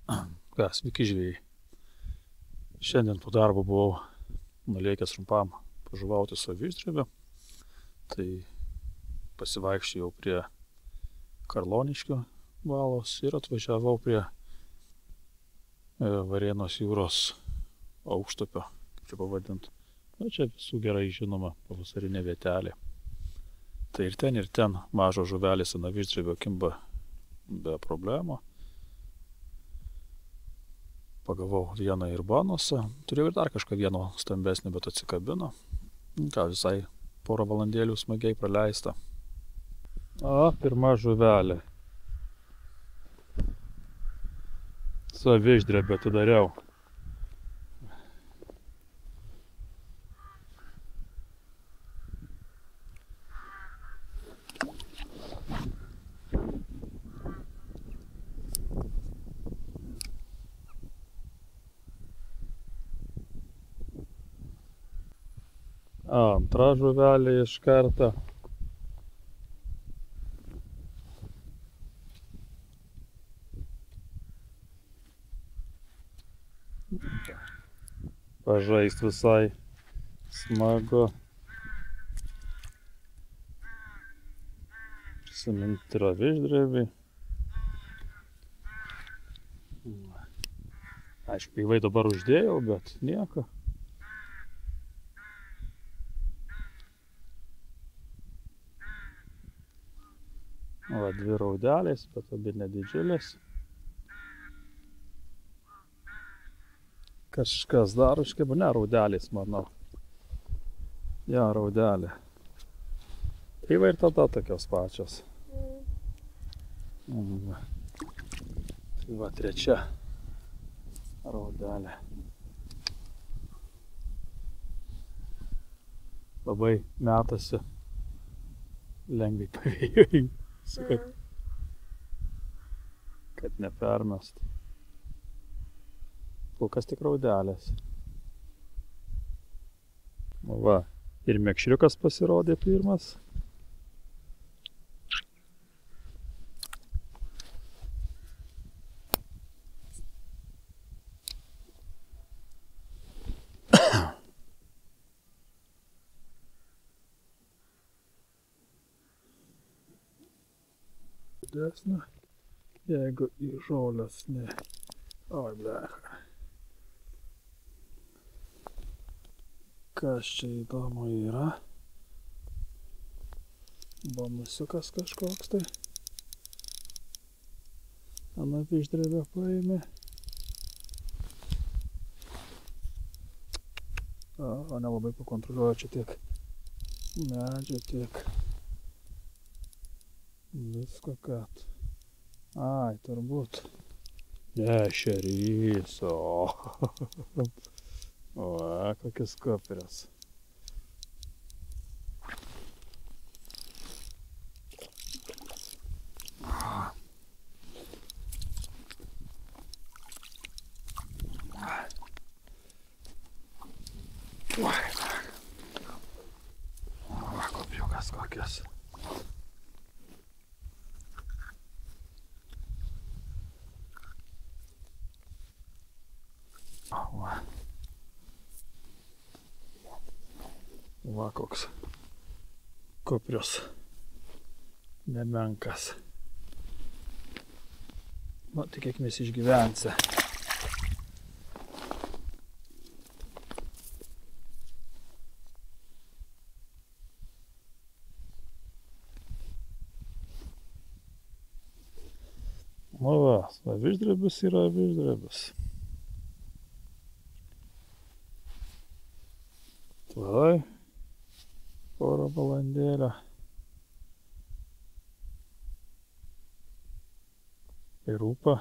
Sveiki žvejai. Šiandien po darbo buvau nulėkęs trumpam pažuvauti su aviždrebiu. Tai pasivaikščiojau prie Karloniškių balos ir atvažiavau prie Varėnos jūros aukštupio, kaip čia pavadint. Čia visų gerai žinoma pavasarinė vietelė. Tai ir ten mažos žuvelės ant aviždrebio kimba be problemų. Pagavau vieną ir bonusą. Turėjau ir dar kažką vieno stambesnio, bet atsikabino. Visai porą valandėlių smagiai praleista. Pirma žuvelė. Su aviždrebiu atidariau. Antra žuvelė iš karto. Pažaist visai smagu. Prisiminti ir aviždrebį. Aišku, įvai dabar uždėjau, bet nieko. Dvi raudelės, bet abi nedidžiulės. Kažkas dar užkibo, ne raudelės, manau. Ja, raudelė. Įva ir tada tokios pačios. Tai va, trečia raudelė. Labai metasi lengvai pavėjui. Kad nepermest. Kol kas tik raudelės. Va, ir mekšriukas pasirodė pirmas. Didesnė, jeigu į žolės ne. Oi, blecha. Kas čia įdomu yra? Bonusiukas kažkoks tai. Ant aviždrebio paėmė. O nelabai pakontroliuoju čia tiek medžio, tiek visko, kad... Ai, turbūt. Ešerys, Va, kokias kopiras. Va, kopiukas kokias. Va, koks koprius nemenkas. Tikėkimės išgyvensi. Va, aviždrebis yra aviždrebis. Tuoj. Porą valandėlę. Ir upą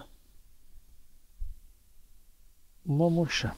numušė.